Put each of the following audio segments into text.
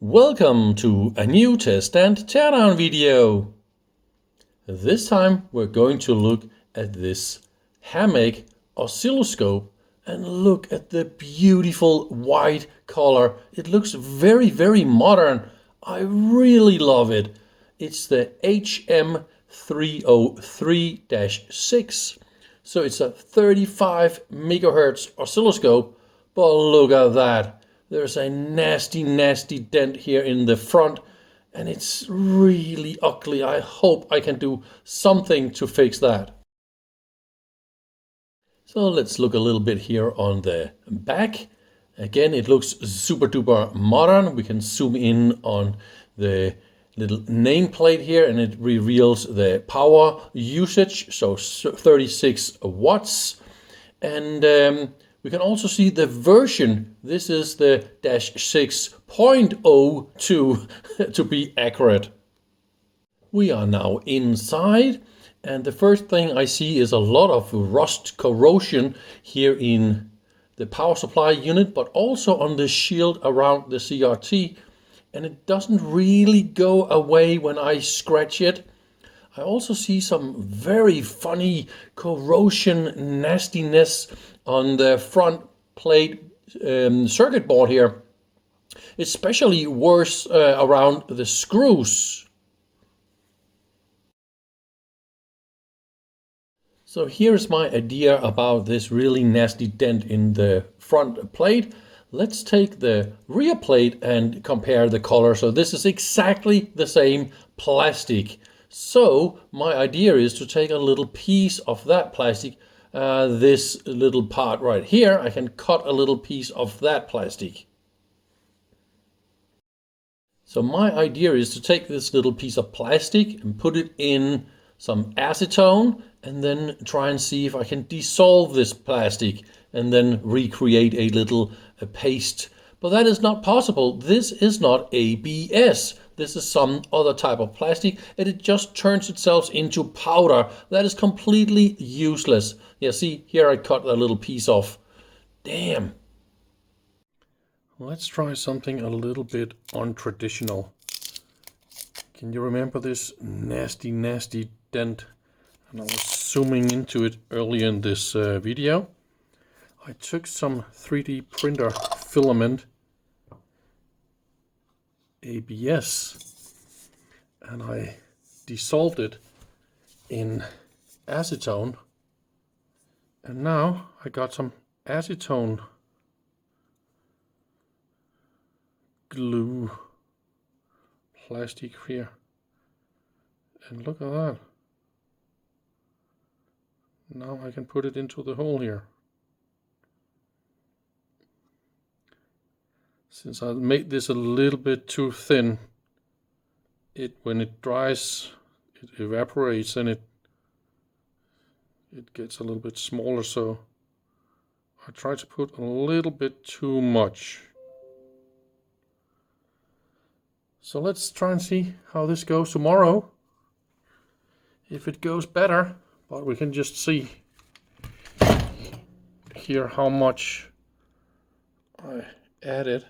Welcome to a new test and teardown video. This time we're going to look at this Hameg oscilloscope and look at the beautiful white color. It looks very modern. I really love it. It's the HM303-6. So it's a 35 megahertz oscilloscope, but look at that. There's a nasty dent here in the front, and it's really ugly. I hope I can do something to fix that. So let's look a little bit here on the back. Again, it looks super duper modern. We can zoom in on the little nameplate here, and it reveals the power usage, so 36 watts. And we can also see the version. This is the -6.02 to be accurate. We are now inside, and the first thing I see is a lot of rust corrosion here in the power supply unit, but also on the shield around the CRT, and it doesn't really go away when I scratch it. I also see some very funny corrosion nastiness on the front plate circuit board here, especially worse around the screws. So here's my idea about this really nasty dent in the front plate. Let's take the rear plate and compare the color. So this is exactly the same plastic. So my idea is to take a little piece of that plastic, this little part right here. I can cut a little piece of that plastic. So my idea is to take this little piece of plastic and put it in some acetone, and then try and see if I can dissolve this plastic and then recreate a little paste. But that is not possible. This is not ABS. This is some other type of plastic, and it just turns itself into powder. That is completely useless. Yeah, see, here I cut a little piece off. Damn. Let's try something a little bit untraditional. Can you remember this nasty dent? And I was zooming into it earlier in this video. I took some 3D printer filament ABS and I dissolved it in acetone, and now I got some acetone glue plastic here, and look at that. Now I can put it into the hole here. Since I made this a little bit too thin, when it dries, it evaporates and it gets a little bit smaller, so I try to put a little bit too much. So let's try and see how this goes tomorrow. If it goes better, but we can just see here how much I added.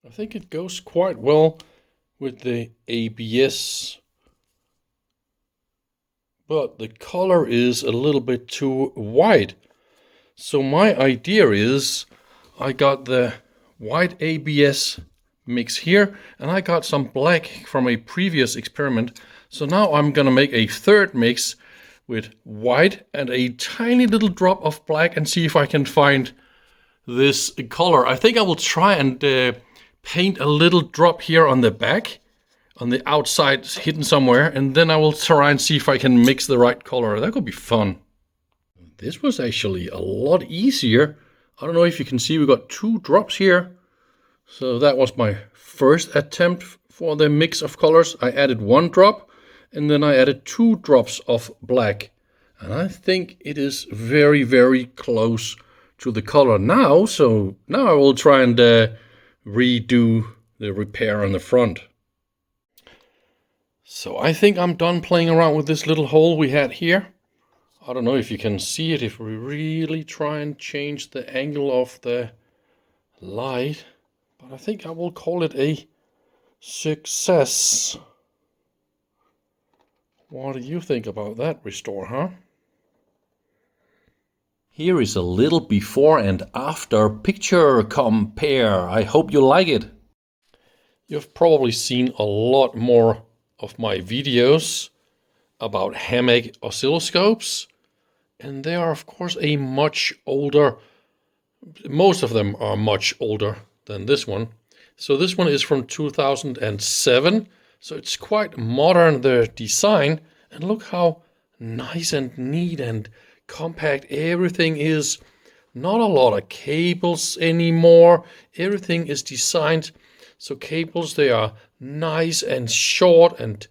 I think it goes quite well with the ABS, but the color is a little bit too white. So my idea is I got the white ABS mix here, and I got some black from a previous experiment. So now I'm gonna make a third mix with white and a tiny little drop of black and see if I can find this color. I think I will try and paint a little drop here on the back, on the outside, hidden somewhere, and then I will try and see if I can mix the right color. That could be fun. This was actually a lot easier. I don't know if you can see, we got 2 drops here. So that was my first attempt for the mix of colors. I added 1 drop, and then I added 2 drops of black. And I think it is very close to the color now. So now I will try and redo the repair on the front. So I think I'm done playing around with this little hole we had here. I don't know if you can see it if we really try and change the angle of the light, but I think I will call it a success. What do you think about that restore, huh? Here is a little before and after picture compare. I hope you like it. You've probably seen a lot more of my videos about Hameg oscilloscopes, and they are of course a much older, most of them are much older than this one. So this one is from 2007, so it's quite modern, the design, and look how nice and neat and compact everything is. Not a lot of cables anymore. Everything is designed so cables, they are nice and short and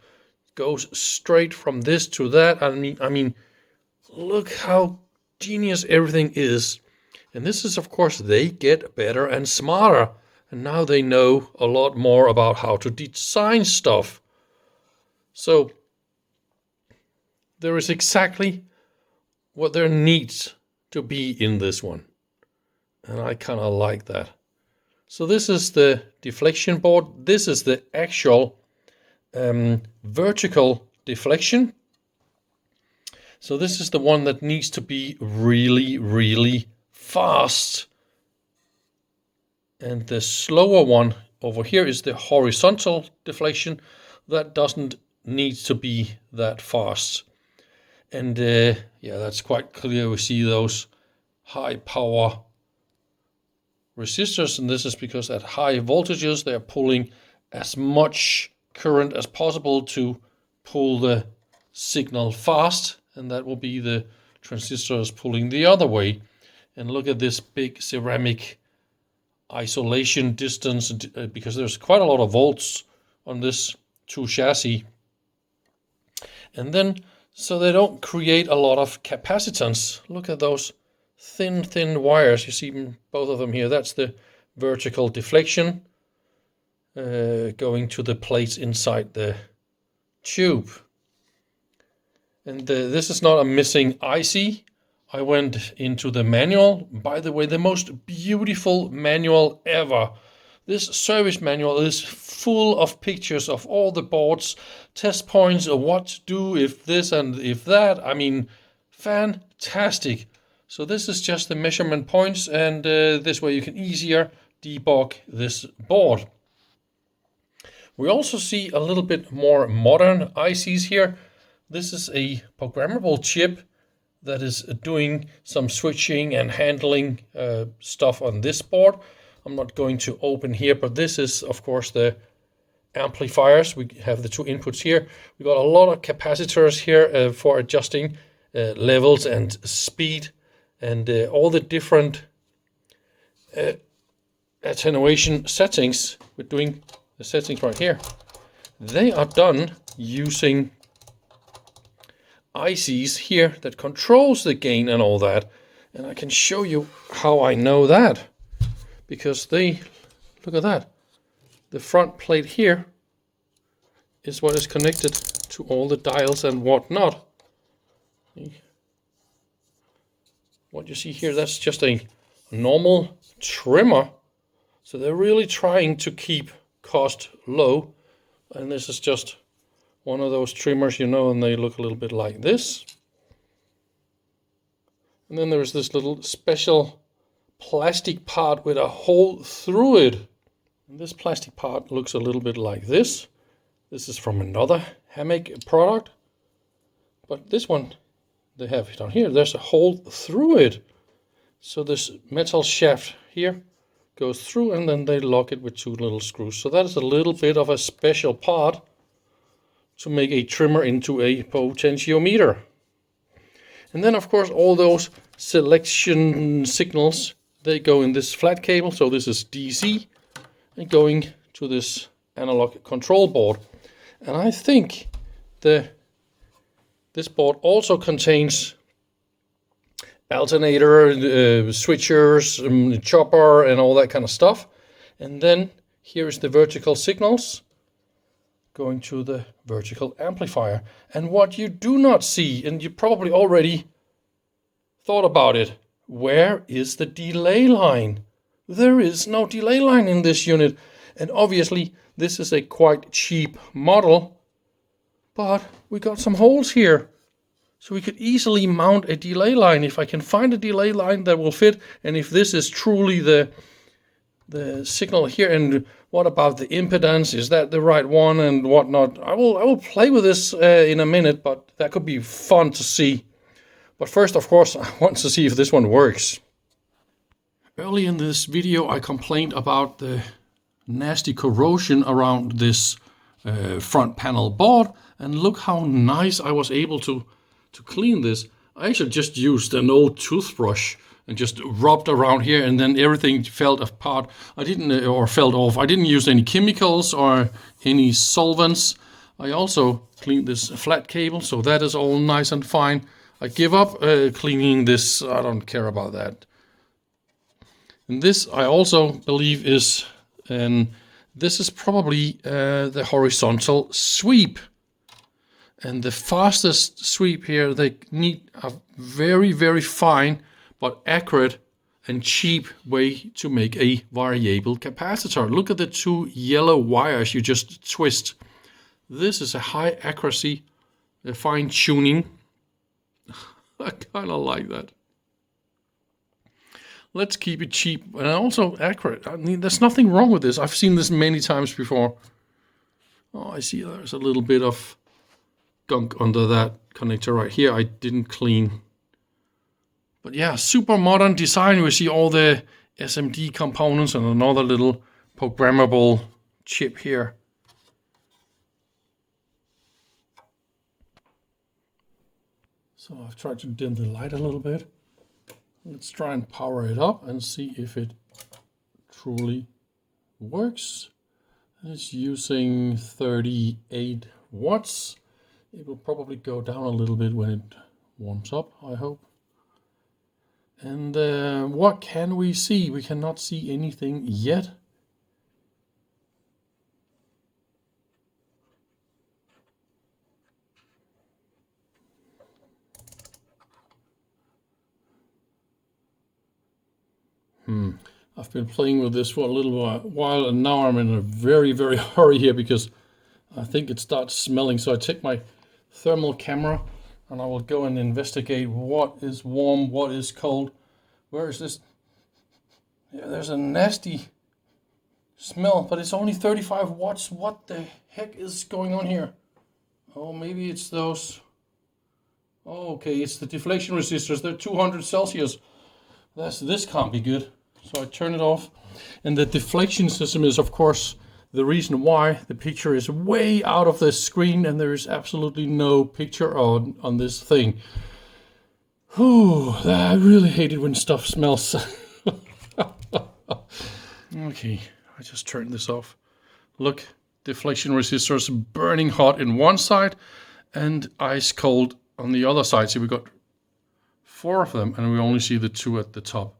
goes straight from this to that. I mean, look how genius everything is. And this is, of course, they get better and smarter. And now they know a lot more about how to design stuff. So there is exactly what there needs to be in this one. And I kind of like that. So this is the deflection board. This is the actual vertical deflection. So this is the one that needs to be really, really fast. And the slower one over here is the horizontal deflection. That doesn't need to be that fast. And yeah, that's quite clear. We see those high power resistors, and this is because at high voltages they are pulling as much current as possible to pull the signal fast, and that will be the transistors pulling the other way. And look at this big ceramic isolation distance, because there's quite a lot of volts on this 2 chassis. And then, so they don't create a lot of capacitance. Look at those thin wires. You see both of them here. That's the vertical deflection going to the plates inside the tube. And this is not a missing IC. I went into the manual. By the way, the most beautiful manual ever. This service manual is full of pictures of all the boards, test points of what to do if this and if that. I mean, fantastic. So this is just the measurement points, and this way you can easier debug this board. We also see a little bit more modern ICs here. This is a programmable chip that is doing some switching and handling stuff on this board. I'm not going to open here, but this is, of course, the amplifiers. We have the 2 inputs here. We got a lot of capacitors here for adjusting levels and speed, and all the different attenuation settings. We're doing the settings right here. They are done using ICs here that controls the gain and all that. And I can show you how I know that, because they, look at that. The front plate here is what is connected to all the dials and whatnot. What you see here, that's just a normal trimmer. So they're really trying to keep cost low. And this is just one of those trimmers, you know, and they look a little bit like this. And then there's this little special plastic part with a hole through it. And this plastic part looks a little bit like this. This is from another Hameg product. But this one, they have it on here. There's a hole through it. So this metal shaft here goes through, and then they lock it with 2 little screws. So that is a little bit of a special part to make a trimmer into a potentiometer. And then, of course, all those selection signals, they go in this flat cable. So this is DC and going to this analog control board. And I think this board also contains alternator, switchers, chopper, and all that kind of stuff. And then here is the vertical signals going to the vertical amplifier. And what you do not see, and you probably already thought about it. Where is the delay line? There is no delay line in this unit. And obviously this is a quite cheap model, but we got some holes here. So we could easily mount a delay line if I can find a delay line that will fit. And if this is truly the signal here, and what about the impedance? Is that the right one and whatnot? I will play with this in a minute, but that could be fun to see. But first, of course, I want to see if this one works. Early in this video, I complained about the nasty corrosion around this front panel board, and look how nice I was able to clean this. I actually just used an old toothbrush and just rubbed around here, and then everything fell apart. Fell off. I didn't use any chemicals or any solvents. I also cleaned this flat cable, so that is all nice and fine. I give up cleaning this. I don't care about that. And this I also believe is, and this is probably the horizontal sweep. And the fastest sweep here, they need a very, very fine but accurate and cheap way to make a variable capacitor. Look at the two yellow wires you just twist. This is a high accuracy, a fine tuning. I kind of like that. Let's keep it cheap and also accurate. I mean, there's nothing wrong with this. I've seen this many times before. Oh, I see there's a little bit of gunk under that connector right here. I didn't clean. But yeah, super modern design. We see all the SMD components and another little programmable chip here. So I've tried to dim the light a little bit. Let's try and power it up and see if it truly works. It's using 38 watts. It will probably go down a little bit when it warms up, I hope. And what can we see? We cannot see anything yet. I've been playing with this for a little while, and now I'm in a very, very hurry here because I think it starts smelling. So I take my thermal camera and I will go and investigate what is warm, what is cold. Where is this? Yeah, there's a nasty smell, but it's only 35 watts. What the heck is going on here? Oh, maybe it's those. Oh, okay, it's the deflection resistors. They're 200 Celsius. This can't be good. So I turn it off. And the deflection system is, of course, the reason why the picture is way out of the screen and there is absolutely no picture on this thing. Whew, I really hate it when stuff smells. Okay, I just turned this off. Look, deflection resistors burning hot in one side and ice cold on the other side. So we got 4 of them and we only see the 2 at the top.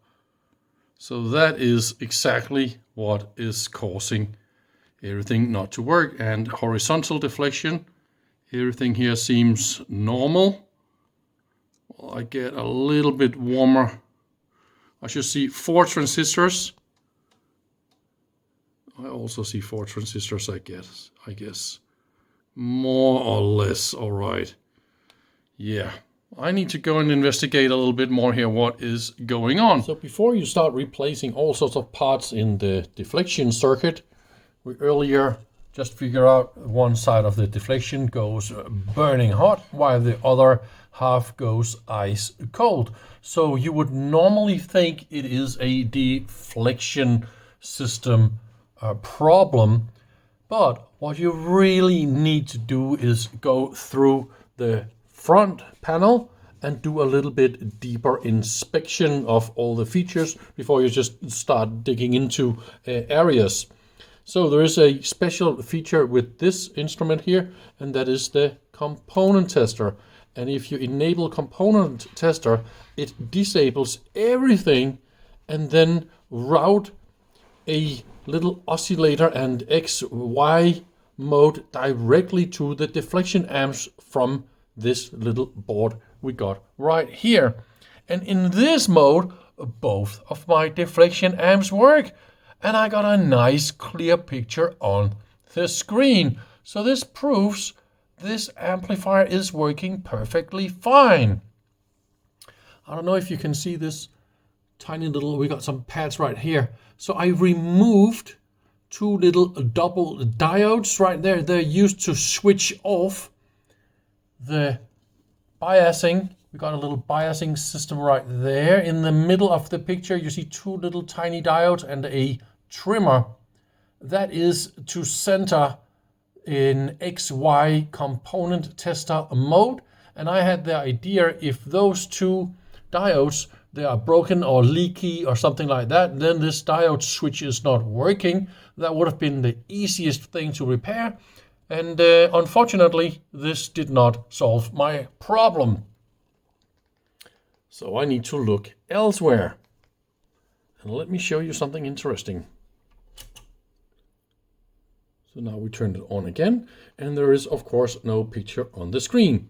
So that is exactly what is causing everything not to work. And horizontal deflection, everything here seems normal. Well, I get a little bit warmer. I should see 4 transistors. I also see 4 transistors, I guess. More or less, all right. Yeah. I need to go and investigate a little bit more here what is going on. So before you start replacing all sorts of parts in the deflection circuit, we earlier just figured out one side of the deflection goes burning hot while the other half goes ice cold. So you would normally think it is a deflection system problem, but what you really need to do is go through the front panel and do a little bit deeper inspection of all the features before you just start digging into areas. So there is a special feature with this instrument here, and that is the component tester. And if you enable component tester, it disables everything and then route a little oscillator and XY mode directly to the deflection amps from this little board we got right here. And in this mode, both of my deflection amps work. And I got a nice clear picture on the screen. So this proves this amplifier is working perfectly fine. I don't know if you can see this tiny little, we got some pads right here. So I removed two little double diodes right there. They're used to switch off the biasing. We got a little biasing system right there. In the middle of the picture, you see two little tiny diodes and a trimmer. That is to center in XY component tester mode. And I had the idea, if those two diodes, they are broken or leaky or something like that, then this diode switch is not working. That would have been the easiest thing to repair. And unfortunately, this did not solve my problem. So I need to look elsewhere. And let me show you something interesting. So now we turn it on again, and there is of course no picture on the screen.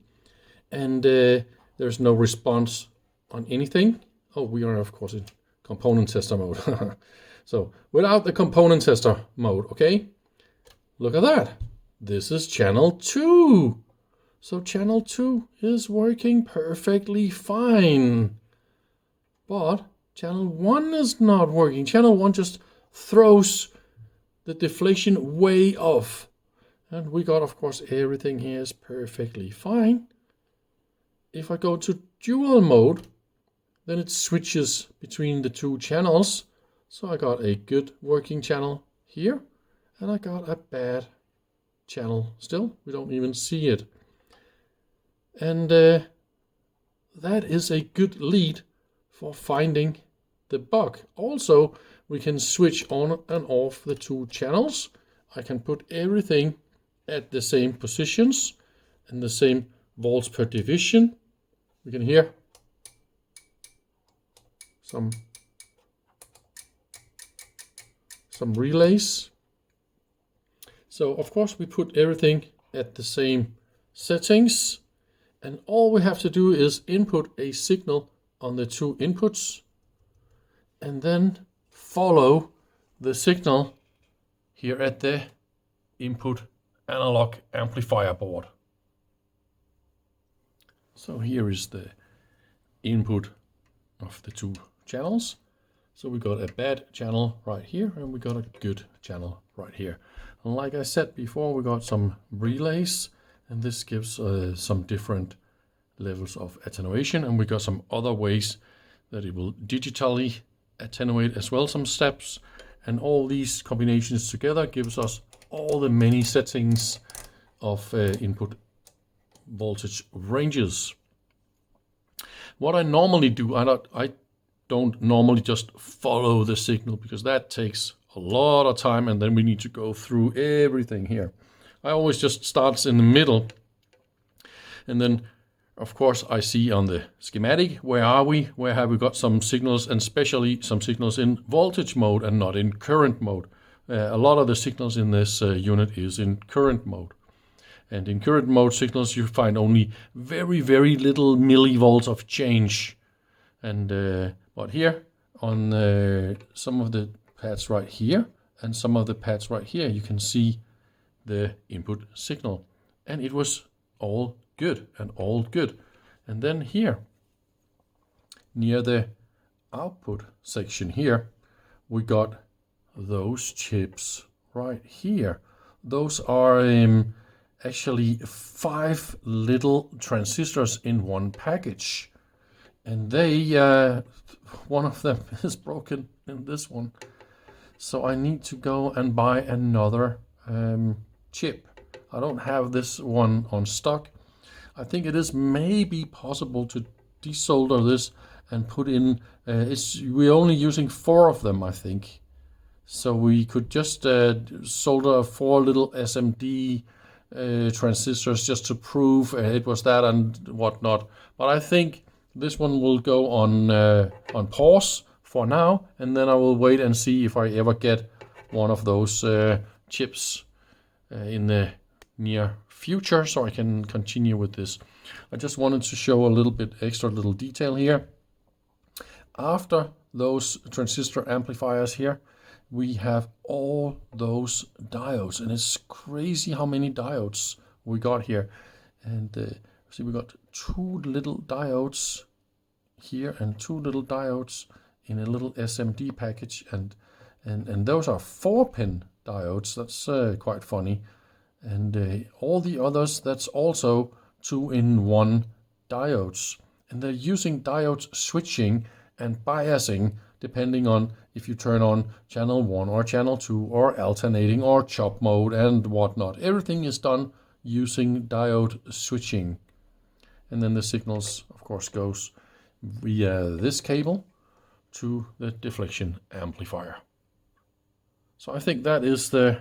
And there's no response on anything. Oh, we are of course in component tester mode. So without the component tester mode, okay? Look at that. This is channel 2. So channel 2 is working perfectly fine. But channel 1 is not working. Channel 1 just throws the deflation way off. And we got, of course, everything here is perfectly fine. If I go to dual mode, then it switches between the two channels. So I got a good working channel here, and I got a bad channel still. We don't even see it. And that is a good lead for finding the bug. Also, we can switch on and off the two channels. I can put everything at the same positions and the same volts per division. We can hear some relays. So of course we put everything at the same settings, and all we have to do is input a signal on the two inputs and then follow the signal here at the input analog amplifier board. So here is the input of the two channels. So we got a bad channel right here, and we got a good channel right here. And like I said before, we got some relays, and this gives some different levels of attenuation, and we got some other ways that it will digitally attenuate as well, some steps. And all these combinations together gives us all the many settings of input voltage ranges. What I normally do, I don't normally just follow the signal, because that takes a lot of time, and then we need to go through everything here. I always just start in the middle, and then of course I see on the schematic where are we, where have we got some signals, and especially some signals in voltage mode and not in current mode. A lot of the signals in this unit is in current mode. And in current mode signals you find only very, very little millivolts of change. And but here on some of the pads right here and some of the pads right here, you can see the input signal. And it was all good and all good. And then here, near the output section here, we got those chips right here. Those are actually 5 little transistors in one package, and they one of them is broken in this one, so I need to go and buy another chip. I don't have this one on stock. I think it is maybe possible to desolder this and put in we're only using 4 of them, I think, so we could just solder 4 little SMD transistors just to prove it was that and whatnot. But I think this one will go on pause for now, and then I will wait and see if I ever get one of those chips in the near future, so I can continue with this. I just wanted to show a little bit extra little detail here. after those transistor amplifiers here, we have all those diodes, and it's crazy how many diodes we got here. And see, we got 2 little diodes here and 2 little diodes in a little SMD package, and those are 4-pin diodes. That's quite funny. And all the others, that's also 2-in-1 diodes, and they're using diode switching and biasing depending on if you turn on channel 1 or channel 2 or alternating or chop mode and whatnot. Everything is done using diode switching. And then the signals, of course, goes via this cable to the deflection amplifier. So I think that is the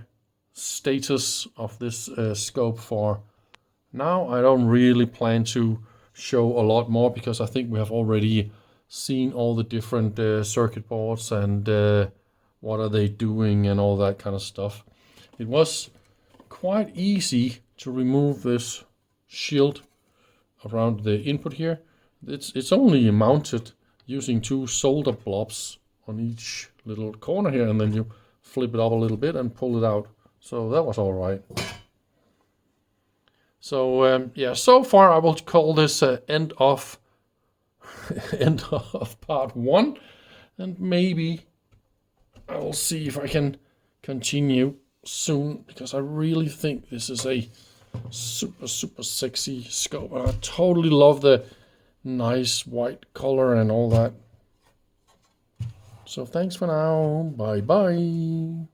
status of this scope for now. I don't really plan to show a lot more because I think we have already seen all the different circuit boards and what are they doing and all that kind of stuff. It was quite easy to remove this shield around the input here. It's only mounted using 2 solder blobs on each little corner here, and then you flip it up a little bit and pull it out. So that was all right. So yeah, so far I will call this end of part 1, and maybe I will see if I can continue soon, because I really think this is a super sexy scope, and I totally love the nice white color and all that. So thanks for now. Bye bye.